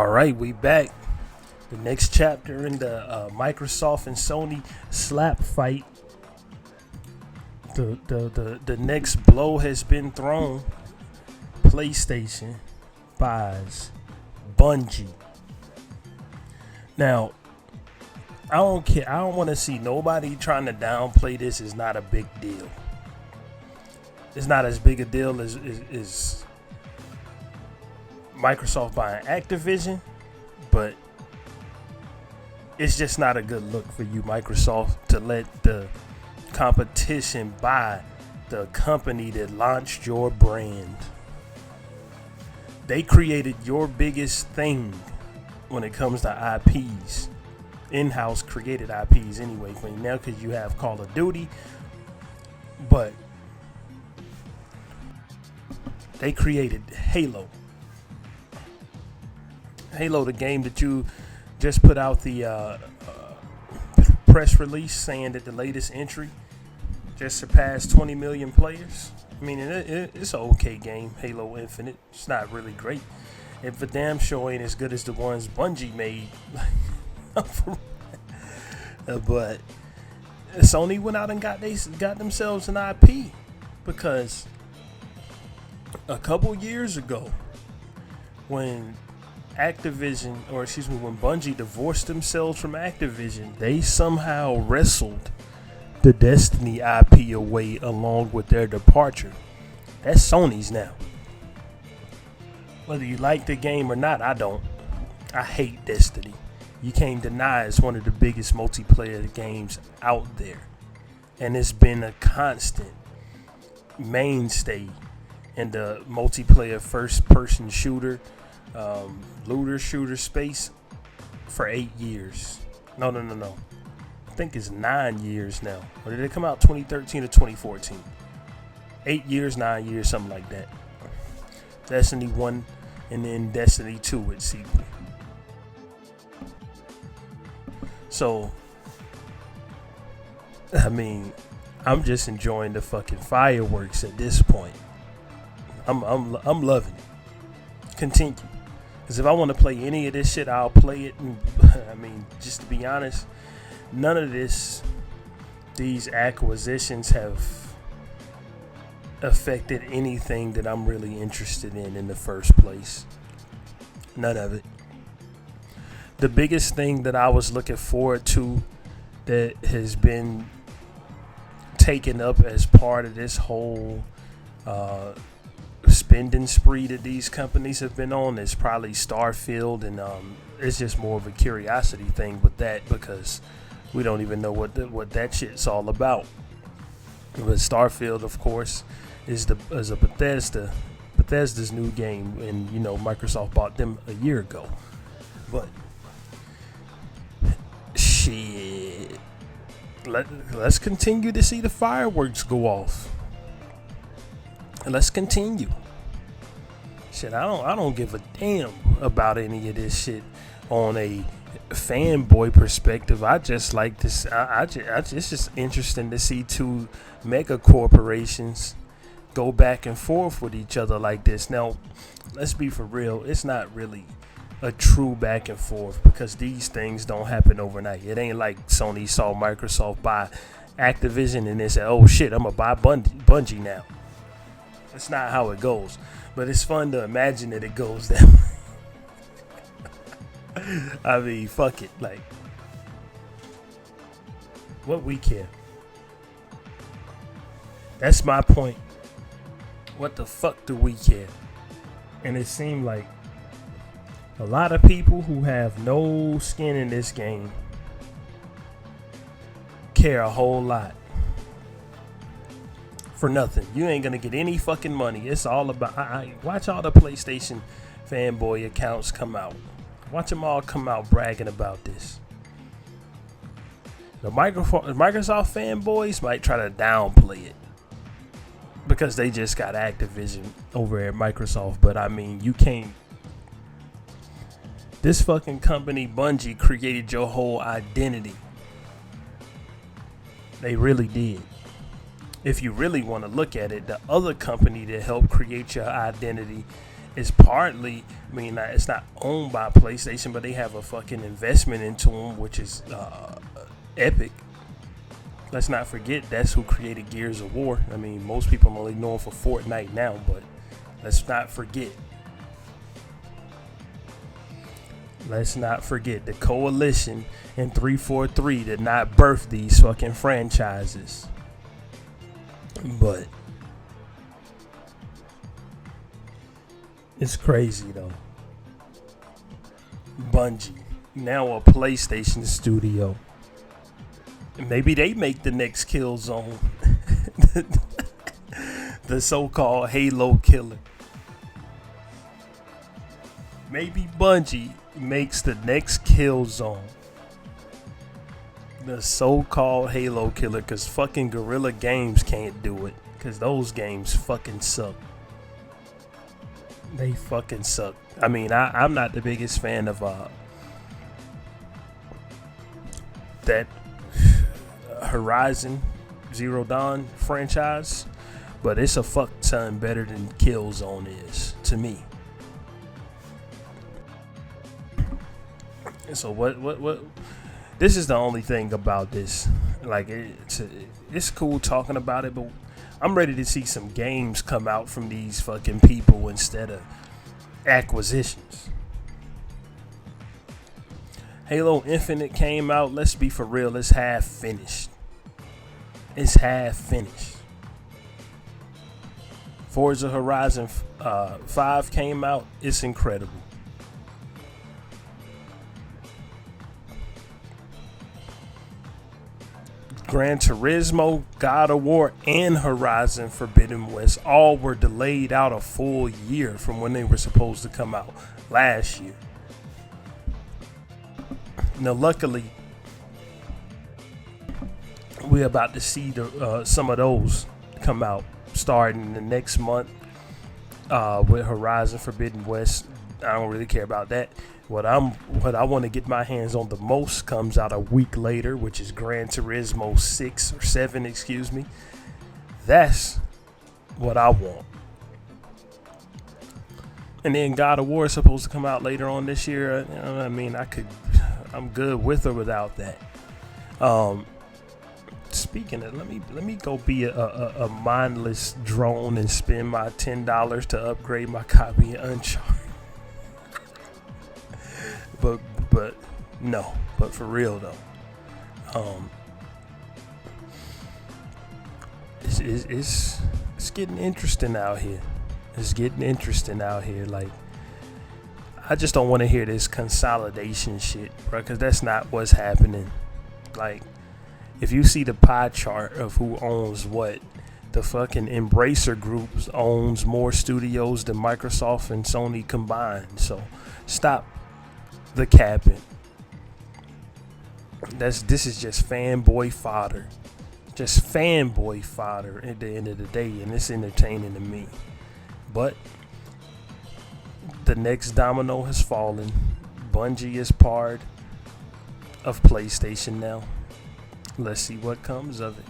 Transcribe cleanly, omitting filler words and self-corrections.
All right, we back. The next chapter in the Microsoft and Sony slap fight. The next blow has been thrown. PlayStation buys Bungie. Now, I don't care. I don't want to see nobody trying to downplay this. Is not a big deal. It's not as big a deal as Microsoft buying Activision, but it's just not a good look for you, Microsoft, to let the competition buy the company that launched your brand. They created your biggest thing when it comes to IPs, in-house created IPs anyway. Now, because you have Call of Duty, but they created Halo. Halo, the game that you just put out the press release saying that the latest entry just surpassed 20 million players. I mean, it's an okay game, Halo Infinite. It's not really great. It for damn sure ain't as good as the ones Bungie made. But Sony went out and got themselves an IP because a couple years ago, when when Bungie divorced themselves from Activision, they somehow wrestled the Destiny IP away along with their departure. That's Sony's now. Whether you like the game or not, I don't. I hate Destiny. You can't deny it's one of the biggest multiplayer games out there. And it's been a constant mainstay in the multiplayer first-person shooter, looter shooter space for 8 years. No. I think it's 9 years now. Or did it come out 2013 or 2014? 8 years, 9 years, something like that. Destiny 1 and then Destiny 2 with sequel. So, I mean, I'm just enjoying the fucking fireworks at this point. I'm loving it. Continue. Because if I want to play any of this shit, I'll play it. And, I mean, just to be honest, none of these acquisitions have affected anything that I'm really interested in the first place. None of it. The biggest thing that I was looking forward to that has been taken up as part of this whole spending spree that these companies have been on is probably Starfield, and it's just more of a curiosity thing with that because we don't even know what that shit's all about. But Starfield, of course, is a Bethesda's new game, and Microsoft bought them a year ago. But shit, let's continue to see the fireworks go off. Let's continue. Shit, I don't give a damn about any of this shit on a fanboy perspective. I just like this. It's just interesting to see two mega corporations go back and forth with each other like this. Now, let's be for real. It's not really a true back and forth because these things don't happen overnight. It ain't like Sony saw Microsoft buy Activision and they said, "Oh shit, I'm gonna buy Bungie now." That's not how it goes. But it's fun to imagine that it goes that way. I mean, fuck it. Like, what we care. That's my point. What the fuck do we care? And it seemed like a lot of people who have no skin in this game care a whole lot. For nothing. You ain't gonna get any fucking money. It's all about. I watch all the PlayStation fanboy accounts come out. Watch them all come out bragging about this. The Microsoft fanboys might try to downplay it because they just got Activision over at Microsoft. But I mean, you can't. This fucking company, Bungie, created your whole identity. They really did. If you really want to look at it, the other company that helped create your identity It's partly, I mean, it's not owned by PlayStation, but they have a fucking investment into them, which is Epic. Let's not forget that's who created Gears of War. I mean, most people only know him for Fortnite now, but let's not forget. Let's not forget the Coalition and 343 did not birth these fucking franchises. But it's crazy though. Bungie, now a PlayStation studio. Maybe they make the next Killzone. The so-called Halo killer. Maybe Bungie makes the next Killzone. The so-called Halo killer, because fucking Guerrilla Games can't do it. Because those games fucking suck. They fucking suck. I mean, I'm not the biggest fan of that Horizon Zero Dawn franchise, but it's a fuck ton better than Killzone is to me. So what? This is the only thing about this. Like it's cool talking about it, but I'm ready to see some games come out from these fucking people instead of acquisitions. Halo Infinite came out. Let's be for real. It's half finished. It's half finished. Forza Horizon 5 came out. It's incredible. Gran Turismo, God of War, and Horizon Forbidden West all were delayed out a full year from when they were supposed to come out last year. Now, luckily, we're about to see some of those come out starting the next month with Horizon Forbidden West. I don't really care about that. What I want to get my hands on the most comes out a week later, which is Gran Turismo 6 or 7, excuse me. That's what I want. And then God of War is supposed to come out later on this year. You know, I mean, I'm good with or without that. Speaking of, let me go be a mindless drone and spend my $10 to upgrade my copy of Uncharted. But no, but for real though, it's getting interesting out here. It's getting interesting out here. Like, I just don't want to hear this consolidation shit, bro, because that's not what's happening. Like, if you see the pie chart of who owns what, the fucking Embracer Group owns more studios than Microsoft and Sony combined. So stop the capping. This is just fanboy fodder. Just fanboy fodder at the end of the day, and it's entertaining to me. But the next domino has fallen. Bungie is part of PlayStation now. Let's see what comes of it.